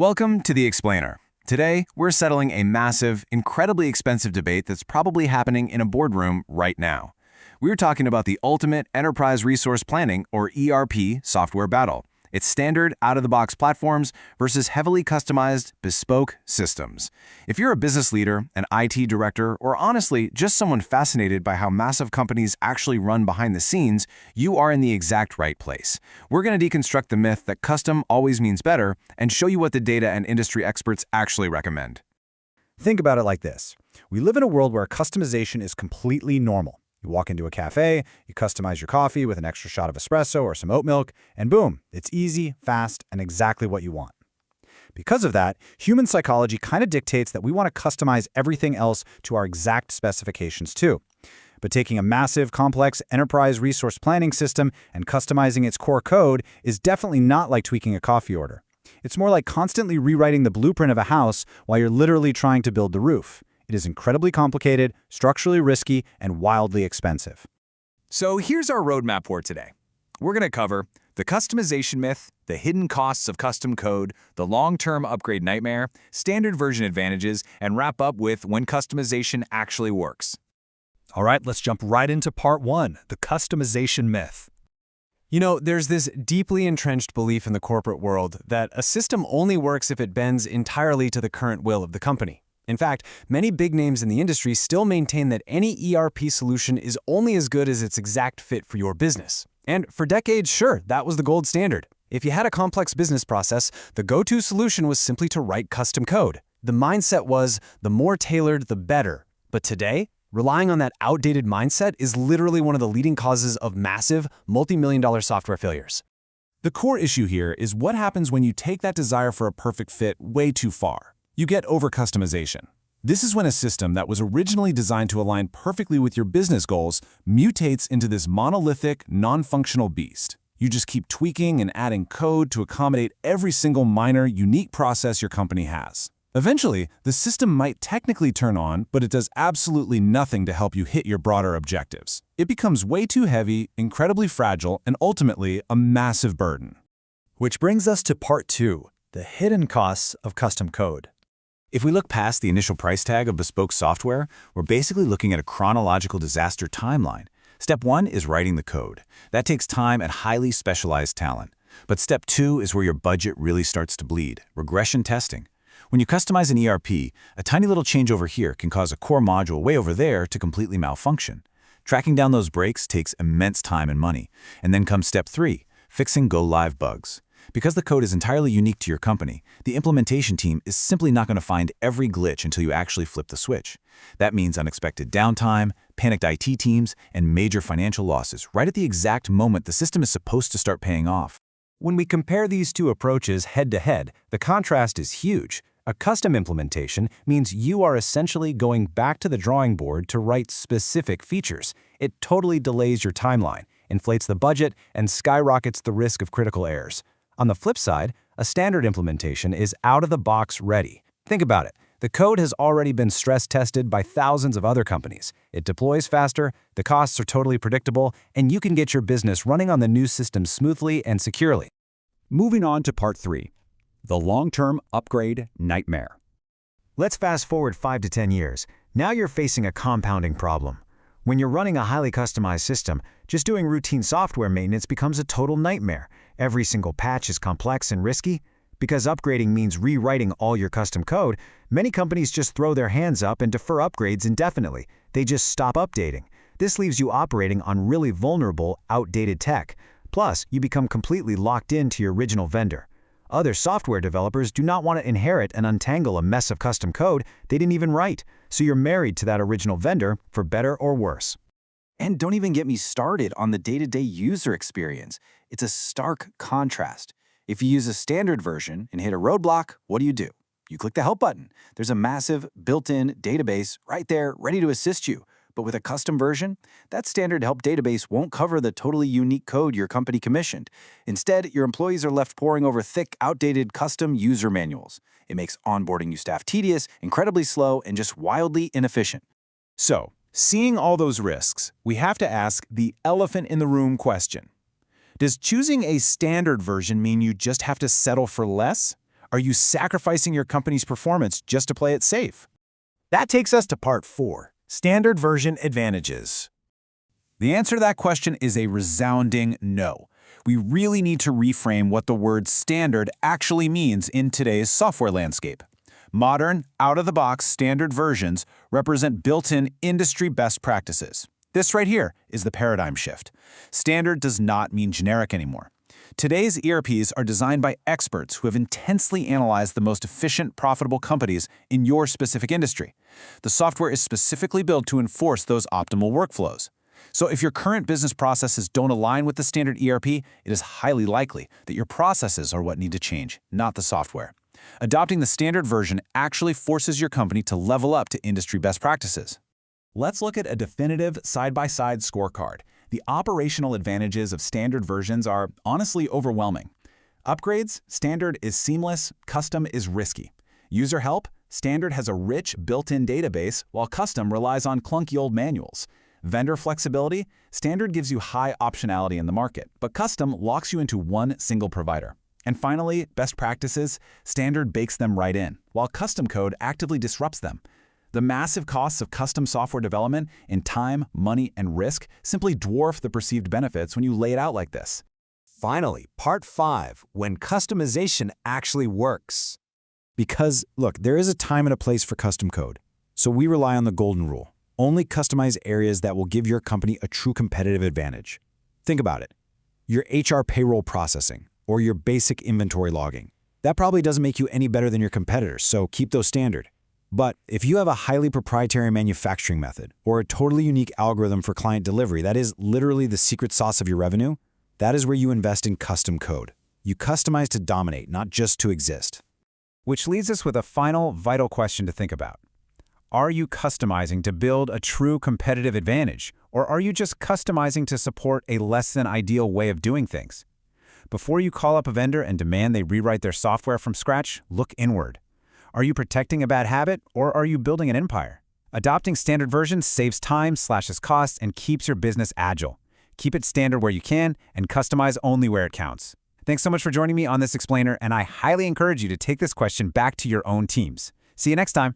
Welcome to The Explainer. Today, we're settling a massive, incredibly expensive debate that's probably happening in a boardroom right now. We're talking about the ultimate enterprise resource planning, or ERP, software battle. It's standard, out-of-the-box platforms versus heavily customized, bespoke systems. If you're a business leader, an IT director, or honestly, just someone fascinated by how massive companies actually run behind the scenes, you are in the exact right place. We're going to deconstruct the myth that custom always means better and show you what the data and industry experts actually recommend. Think about it like this. We live in a world where customization is completely normal. You walk into a cafe, you customize your coffee with an extra shot of espresso or some oat milk, and boom, it's easy, fast, and exactly what you want. Because of that, human psychology kind of dictates that we want to customize everything else to our exact specifications too. But taking a massive, complex enterprise resource planning system and customizing its core code is definitely not like tweaking a coffee order. It's more like constantly rewriting the blueprint of a house while you're literally trying to build the roof. It is incredibly complicated, structurally risky, and wildly expensive. So here's our roadmap for today. We're going to cover the customization myth, the hidden costs of custom code, the long-term upgrade nightmare, standard version advantages, and wrap up with when customization actually works. All right, let's jump right into part one, the customization myth. You know, there's this deeply entrenched belief in the corporate world that a system only works if it bends entirely to the current will of the company. In fact, many big names in the industry still maintain that any ERP solution is only as good as its exact fit for your business. And for decades, sure, that was the gold standard. If you had a complex business process, the go-to solution was simply to write custom code. The mindset was, the more tailored, the better. But today, relying on that outdated mindset is literally one of the leading causes of massive, multi-million-dollar software failures. The core issue here is what happens when you take that desire for a perfect fit way too far. You get over-customization. This is when a system that was originally designed to align perfectly with your business goals mutates into this monolithic, non-functional beast. You just keep tweaking and adding code to accommodate every single minor, unique process your company has. Eventually, the system might technically turn on, but it does absolutely nothing to help you hit your broader objectives. It becomes way too heavy, incredibly fragile, and ultimately a massive burden. Which brings us to part two, the hidden costs of custom code. If we look past the initial price tag of bespoke software, we're basically looking at a chronological disaster timeline. Step 1 is writing the code. That takes time and highly specialized talent. But step 2 is where your budget really starts to bleed, regression testing. When you customize an ERP, a tiny little change over here can cause a core module way over there to completely malfunction. Tracking down those breaks takes immense time and money. And then comes step 3, fixing go-live bugs. Because the code is entirely unique to your company, the implementation team is simply not going to find every glitch until you actually flip the switch. That means unexpected downtime, panicked IT teams, and major financial losses right at the exact moment the system is supposed to start paying off. When we compare these two approaches head-to-head, the contrast is huge. A custom implementation means you are essentially going back to the drawing board to write specific features. It totally delays your timeline, inflates the budget, and skyrockets the risk of critical errors. On the flip side, a standard implementation is out-of-the-box ready. Think about it. The code has already been stress-tested by thousands of other companies. It deploys faster, the costs are totally predictable, and you can get your business running on the new system smoothly and securely. Moving on to part three, the long-term upgrade nightmare. Let's fast forward 5 to 10 years. Now you're facing a compounding problem. When you're running a highly customized system, just doing routine software maintenance becomes a total nightmare. Every single patch is complex and risky. Because upgrading means rewriting all your custom code, many companies just throw their hands up and defer upgrades indefinitely. They just stop updating. This leaves you operating on really vulnerable, outdated tech. Plus, you become completely locked into your original vendor. Other software developers do not want to inherit and untangle a mess of custom code they didn't even write, so you're married to that original vendor for better or worse. And don't even get me started on the day-to-day user experience. It's a stark contrast. If you use a standard version and hit a roadblock, what do? You click the help button. There's a massive built-in database right there ready to assist you. But with a custom version, that standard help database won't cover the totally unique code your company commissioned. Instead, your employees are left poring over thick, outdated custom user manuals. It makes onboarding new staff tedious, incredibly slow, and just wildly inefficient. So, seeing all those risks, we have to ask the elephant in the room question. Does choosing a standard version mean you just have to settle for less? Are you sacrificing your company's performance just to play it safe? That takes us to part 4, standard version advantages. The answer to that question is a resounding no. We really need to reframe what the word standard actually means in today's software landscape. Modern, out-of-the-box standard versions represent built-in industry best practices. This right here is the paradigm shift. Standard does not mean generic anymore. Today's ERPs are designed by experts who have intensely analyzed the most efficient, profitable companies in your specific industry. The software is specifically built to enforce those optimal workflows. So if your current business processes don't align with the standard ERP, it is highly likely that your processes are what need to change, not the software. Adopting the standard version actually forces your company to level up to industry best practices. Let's look at a definitive side-by-side scorecard. The operational advantages of standard versions are honestly overwhelming. Upgrades, standard is seamless, custom is risky. User help, standard has a rich built-in database, while custom relies on clunky old manuals. Vendor flexibility, standard gives you high optionality in the market, but custom locks you into one single provider. And finally, best practices, standard bakes them right in, while custom code actively disrupts them. The massive costs of custom software development in time, money, and risk simply dwarf the perceived benefits when you lay it out like this. Finally, part 5, when customization actually works. Because, look, there is a time and a place for custom code. So we rely on the golden rule. Only customize areas that will give your company a true competitive advantage. Think about it. Your HR payroll processing, or your basic inventory logging. That probably doesn't make you any better than your competitors, so keep those standard. But if you have a highly proprietary manufacturing method, or a totally unique algorithm for client delivery that is literally the secret sauce of your revenue, that is where you invest in custom code. You customize to dominate, not just to exist. Which leads us with a final, vital question to think about. Are you customizing to build a true competitive advantage, or are you just customizing to support a less-than-ideal way of doing things? Before you call up a vendor and demand they rewrite their software from scratch, look inward. Are you protecting a bad habit, or are you building an empire? Adopting standard versions saves time, slashes costs, and keeps your business agile. Keep it standard where you can, and customize only where it counts. Thanks so much for joining me on this explainer, and I highly encourage you to take this question back to your own teams. See you next time.